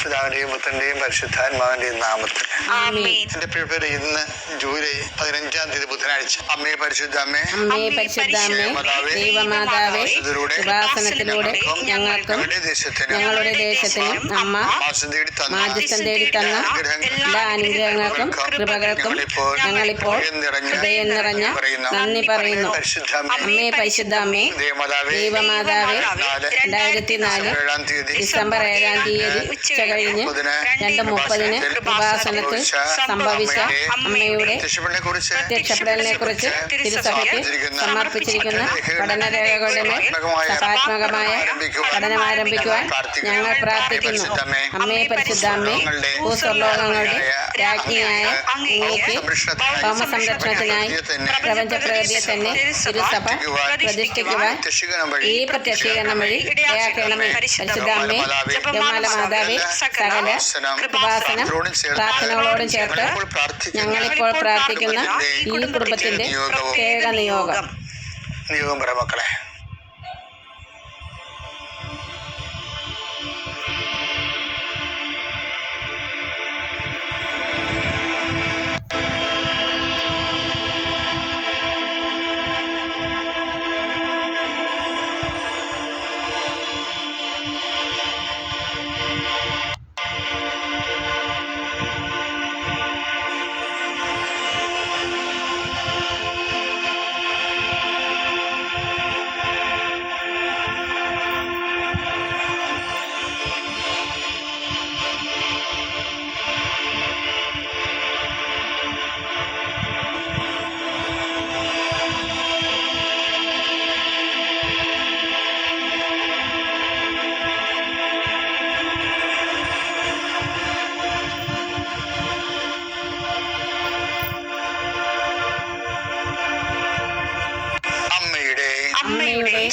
പിതാവിന്റെയും പുത്രന്റെയും പരിശുദ്ധാത്മാവിന്റെയും നാമത്തിൽ. എന്റെ പ്രിയപ്പെട്ടവരെ, ഇന്ന് ജൂലൈ 15 ബുധനാഴ്ച. അമ്മേ പരിശുദ്ധ അമ്മേ, ദൈവമാതാവേ, ഉപാസനത്തിലൂടെ ഞങ്ങൾക്കും ഞങ്ങളുടെ ദേശത്തിനും അമ്മ മാധ്യസ്ഥം തേടി തന്ന എല്ലാ അനുഗ്രഹങ്ങൾക്കും കൃപകൾക്കും ഞങ്ങളിപ്പോൾ ഹൃദയം നിറഞ്ഞ നന്ദി പറയുന്നു. അമ്മേ പരിശുദ്ധ അമ്മേ, ദൈവമാതാവേ, 2004 ഡിസംബർ 7 ഉച്ച കഴിഞ്ഞ് 2:30 ഉപാസനത്തിൽ സംഭവിച്ച അമ്മയുടെ പ്രത്യക്ഷപ്പെടലിനെ കുറിച്ച് തിരുസഭയ്ക്ക് സമർപ്പിച്ചിരിക്കുന്ന പഠനരേഖകളുടെ മേൽ സഭാത്മകമായ പഠനം ആരംഭിക്കുവാൻ ഞങ്ങൾ പ്രാർത്ഥിക്കുന്നു. അമ്മേ പരിശുദ്ധ അമ്മേ, ഭൂസ്വർലോകങ്ങളുടെ രാജ്ഞിയായ അങ്ങേക്ക് ഭൗമസംരക്ഷണത്തിനായി പ്രപഞ്ചപ്രകൃതിയെ തന്നെ തിരുസഭ പ്രതിഷ്ഠിക്കുവാൻ ഈ പ്രത്യക്ഷീകരണം വഴി ഇടയാക്കണമേ. പരിശുദ്ധ അമ്മേ, ജപമാല മാതാവേ, സകല ഉപാസന പ്രാർത്ഥനകളോടും ചേർത്ത് ഞങ്ങളിപ്പോൾ പ്രാർത്ഥിക്കുന്ന ഈ കുടുംബത്തിന്റെ പ്രത്യേക നിയോഗം. മക്കളെ,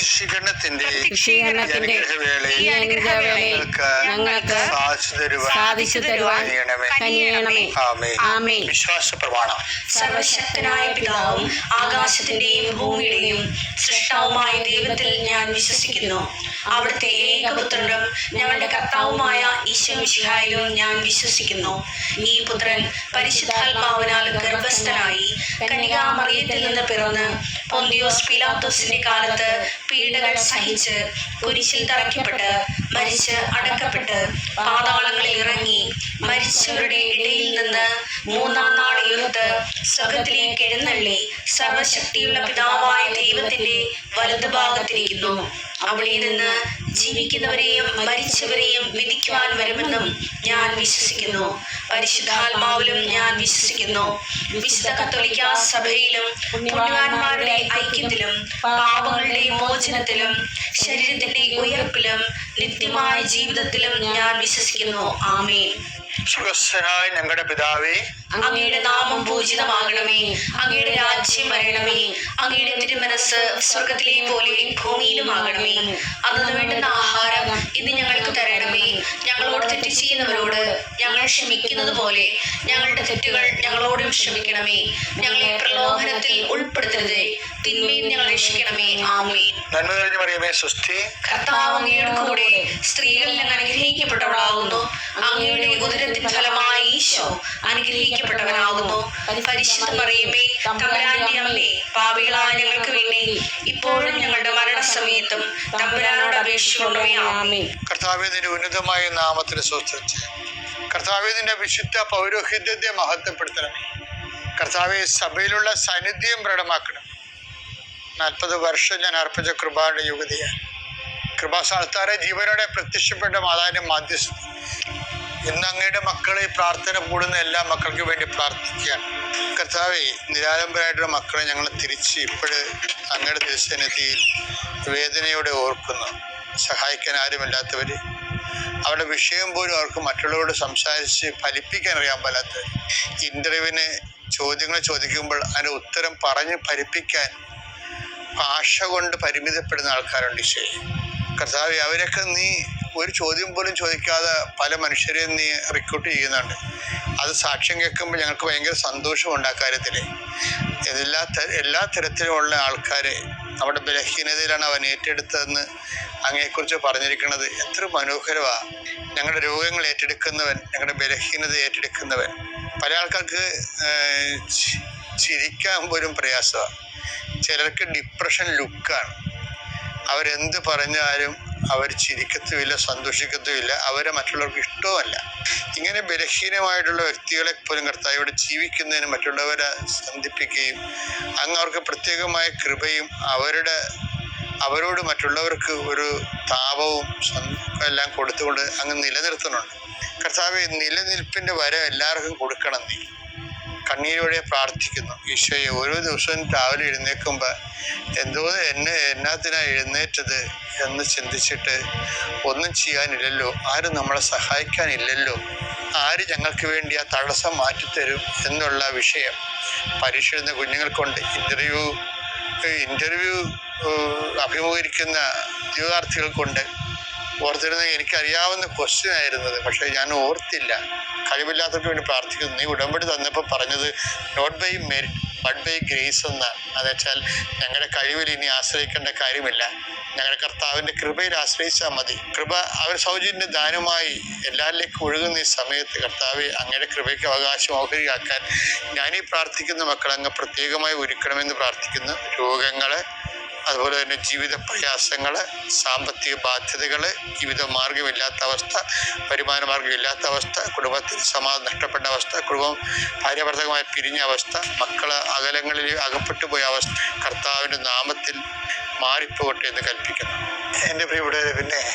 ശിഖരണത്തിന്റെ ഈ അനുഗ്രഹവേളയിൽ ഞങ്ങൾക്ക് സാധിച്ചു തരുവാൻ കനിയണമേ. ആമേൻ. വിശ്വാസ പ്രമാണം. സർവശക്തനായ പിതാവും ആകാശത്തിന്റെയും ഭൂമിയുടെയും സൃഷ്ടാവുമായ ദൈവത്തിൽ ഞാൻ വിശ്വസിക്കുന്നു. അവിടുത്തെ ഏകപുത്രനും ഞങ്ങളുടെ കർത്താവുമായ ഈശോ മിശിഹായിലും ഞാൻ വിശ്വസിക്കുന്നു. ഈ പുത്രൻ പരിശുദ്ധാത്മാവിനാൽ ഗർഭസ്ഥനായി കന്യകാമറിയത്തിൽ നിന്ന് പിറന്ന് പൊന്തിയോസ് പീലാത്തോസിന്റെ കാലത്ത് പീഡകൾ സഹിച്ച് കുരിശിൽ തറയ്ക്കപ്പെട്ട് മരിച്ച് അടക്കപ്പെട്ട് പാതാളങ്ങളിൽ ഇറങ്ങി മരിച്ചവരുടെ ഇടയിൽ നിന്ന് 3-ാം നാൾ ഉയർത്ത് സ്വർഗ്ഗത്തിലേക്ക് എഴുന്നള്ളി സർവശക്തിയുള്ള പിതാവായ ദൈവത്തിന്റെ വലതുഭാഗത്തിരിക്കുന്നു. അവിടെ നിന്ന് ജീവിക്കുന്നവരെയും മരിച്ചവരെയും വിധിക്കുവാൻ വരുമെന്നും ഞാൻ വിശ്വസിക്കുന്നു. പരിശുദ്ധാത്മാവിലും ഞാൻ വിശ്വസിക്കുന്നു. വിശുദ്ധ കത്തോലിക്കാ സഭയിലും പുണ്യവാന്മാരുടെ ഐക്യത്തിലും പാപങ്ങളുടെ മോചനത്തിലും ശരീരത്തിന്റെ ഉയർപ്പിലും നിത്യമായ ജീവിതത്തിലും ഞാൻ വിശ്വസിക്കുന്നു. ആമേൻ. സ്വർഗ്ഗസ്ഥനായ ഞങ്ങളുടെ പിതാവേ, അങ്ങയുടെ നാമം പൂജിതമാകണമേ. അങ്ങയുടെ രാജ്യം വരണമേ. അങ്ങയുടെ തിരുമനസ് സ്വർഗത്തിലെ പോലെ ഭൂമിയിലുമാകണമേ. അന്നു വേണ്ടുന്ന ആഹാരം ഇന്ന് ഞങ്ങൾക്ക് തരണമേ. ഞങ്ങളോട് തെറ്റ് ചെയ്യുന്നവരോട് ഞങ്ങൾ ക്ഷമിക്കുന്നത് പോലെ ഞങ്ങളുടെ തെറ്റുകൾ ഞങ്ങളോടും ക്ഷമിക്കണമേ. ഞങ്ങളെ പ്രലോഭനത്തിൽ ഉൾപ്പെടുത്തരുതേ, തിന്മയും ഞങ്ങൾ രക്ഷിക്കണമേ. ആമേൻ. നന്മ നിറഞ്ഞ മറിയമേ, സ്വസ്തി. കർത്താവ് അങ്ങയുടെ കൂടെ സ്ത്രീകളിൽ അങ്ങ് അനുഗ്രഹിക്കപ്പെട്ടവളാകുന്നു. അങ്ങയുടെ ഉദരത്തിൻ ഫലമായി ഈശോ അനുഗ്രഹിക്കപ്പെട്ടവനാകുന്നു. പരിശുദ്ധ മറിയമേ, തമ്പുരാന്റെ അമ്മേ, പാപികളായ ഞങ്ങൾക്ക് വേണ്ടി ഇപ്പോഴും ഞങ്ങളുടെ മരണസമയത്തും തമ്പുരാനോട് അപേക്ഷിച്ചുകൊള്ളണമേ. ആമേൻ. കർത്താവേ, നിന്റെ ഉന്നതമായ നാമത്തിൽ സ്വസ്തിച്ച്. കർത്താവേ, നിന്റെ വിശുദ്ധ പൗരോഹിത്യത്തെ മഹത്വപ്പെടുത്തണമേ. കർത്താവെ, സഭയിലുള്ള സാന്നിധ്യം പ്രകടമാക്കണം. 40 വർഷം ഞാൻ അർപ്പിച്ച കൃപായുടെ യുഗതിയാണ്. കൃപാസ്ഥാനത്താരെ ജീവനോടെ പ്രത്യക്ഷപ്പെട്ട മാതാവിന്റെ മാധ്യസ്ഥം ഇന്ന് അങ്ങയുടെ മക്കളെ പ്രാർത്ഥന കൂടുന്ന എല്ലാ മക്കൾക്ക് വേണ്ടി പ്രാർത്ഥിക്കുകയാണ്. കർത്താവെ, നിരാലംബരായിട്ടുള്ള മക്കളെ ഞങ്ങൾ തിരിച്ച് ഇപ്പോഴ് അങ്ങയുടെ തിരുസന്നിധിയിൽ വേദനയോടെ ഓർക്കുന്നു. സഹായിക്കാൻ ആരുമില്ലാത്തവർ, അവരുടെ വിഷയം പോലും അവർക്ക് മറ്റുള്ളവരോട് സംസാരിച്ച് ഫലിപ്പിക്കാൻ അറിയാൻ പാടാത്തവർ, ഇൻ്റർവ്യൂവിന് ചോദ്യങ്ങൾ ചോദിക്കുമ്പോൾ അതിൻ്റെ ഉത്തരം പറഞ്ഞ് ഫലിപ്പിക്കാൻ ഭാഷ കൊണ്ട് പരിമിതപ്പെടുന്ന ആൾക്കാരുണ്ട്. ഈശോയെ കർത്താവെ, അവരൊക്കെ നീ ഒരു ചോദ്യം പോലും ചോദിക്കാതെ പല മനുഷ്യരെയും നീ റിക്രൂട്ട് ചെയ്യുന്നുണ്ട്. അത് സാക്ഷ്യം കേൾക്കുമ്പോൾ ഞങ്ങൾക്ക് ഭയങ്കര സന്തോഷമുണ്ട്. ആ കാര്യത്തിൽ എല്ലാ തരത്തിലുമുള്ള ആൾക്കാരെ നമ്മുടെ ബലഹീനതയിലാണ് അവൻ ഏറ്റെടുത്തതെന്ന് അങ്ങയെക്കുറിച്ച് പറഞ്ഞിരിക്കുന്നത് എത്ര മനോഹരമാണ്. ഞങ്ങളുടെ രോഗങ്ങൾ ഏറ്റെടുക്കുന്നവൻ, ഞങ്ങളുടെ ബലഹീനത ഏറ്റെടുക്കുന്നവൻ. പല ആൾക്കാർക്ക് ചിരിക്കാൻ പോലും പ്രയാസമാണ്. ചിലർക്ക് ഡിപ്രഷൻ ലുക്കാണ്. അവരെന്ത് പറഞ്ഞാലും അവർ ചിരിക്കത്തുമില്ല, സന്തോഷിക്കത്തുമില്ല, അവരെ മറ്റുള്ളവർക്ക് ഇഷ്ടവുമല്ല. ഇങ്ങനെ ബലഹീനമായിട്ടുള്ള വ്യക്തികളെ പോലും കർത്താവോട് ജീവിക്കുന്നതിന് മറ്റുള്ളവരെ സന്ധിപ്പിക്കുകയും അങ്ങ് അവർക്ക് പ്രത്യേകമായ കൃപയും അവരോട് മറ്റുള്ളവർക്ക് ഒരു താപവും എല്ലാം കൊടുത്തുകൊണ്ട് അങ്ങ് നിലനിർത്തുന്നുണ്ട്. കർത്താവെ, നിലനിൽപ്പിൻ്റെ വരം എല്ലാവർക്കും കൊടുക്കണം. നീ കണ്ണീരോടെ പ്രാർത്ഥിക്കുന്നു. ഈശോയെ, ഓരോ ദിവസവും രാവിലെ എഴുന്നേൽക്കുമ്പോൾ എന്നാത്തിനാണ് എഴുന്നേറ്റത് എന്ന് ചിന്തിച്ചിട്ട് ഒന്നും ചെയ്യാനില്ലല്ലോ, ആരും നമ്മളെ സഹായിക്കാനില്ലല്ലോ, ആര് ഞങ്ങൾക്ക് വേണ്ടി ആ തടസ്സം മാറ്റിത്തരും എന്നുള്ള വിഷയം പരീക്ഷ എഴുതുന്ന കുഞ്ഞുങ്ങൾക്കുണ്ട്. ഇൻ്റർവ്യൂ അഭിമുഖീകരിക്കുന്ന ഉദ്യോഗാർത്ഥികൾക്കുണ്ട്. ഓർത്തിരുന്നത് എനിക്കറിയാവുന്ന ക്വസ്റ്റ്യൻ ആയിരുന്നത്, പക്ഷേ ഞാൻ ഓർത്തില്ല. കഴിവില്ലാത്തവർക്ക് വേണ്ടി പ്രാർത്ഥിക്കുന്നു. നീ ഉടമ്പടി തന്നപ്പോൾ പറഞ്ഞത് not by merit but by grace എന്നാണ്. എന്നുവെച്ചാൽ ഞങ്ങളുടെ കഴിവിൽ ഇനി ആശ്രയിക്കേണ്ട കാര്യമില്ല, ഞങ്ങളുടെ കർത്താവിൻ്റെ കൃപയിൽ ആശ്രയിച്ചാൽ മതി. കൃപ അവർ സൗജന്യ ദാനമായി എല്ലാവരിലേക്കും ഒഴുകുന്ന ഈ സമയത്ത് കർത്താവെ, അങ്ങയുടെ കൃപയ്ക്ക് അവകാശം ഓഹരിയാക്കാൻ ഞാനീ പ്രാർത്ഥിക്കുന്ന മക്കളങ്ങ് പ്രത്യേകമായി ഒരുക്കണമെന്ന് പ്രാർത്ഥിക്കുന്നു. രോഗങ്ങൾ, അതുപോലെ തന്നെ ജീവിത പ്രയാസങ്ങൾ, സാമ്പത്തിക ബാധ്യതകൾ, ജീവിത മാർഗമില്ലാത്ത അവസ്ഥ, വരുമാന മാർഗമില്ലാത്ത അവസ്ഥ, കുടുംബത്തിൽ സമാധാനം നഷ്ടപ്പെട്ട അവസ്ഥ, കുടുംബം ഭാര്യാഭർത്തകമായി പിരിഞ്ഞ അവസ്ഥ, മക്കൾ അകലങ്ങളിൽ അകപ്പെട്ടു പോയ അവസ്ഥ കർത്താവിൻ്റെ നാമത്തിൽ മാറിപ്പോകട്ടെ എന്ന് കൽപ്പിക്കുന്നു. എൻ്റെ പ്രിയപ്പെട്ടവരെ, പിന്നെ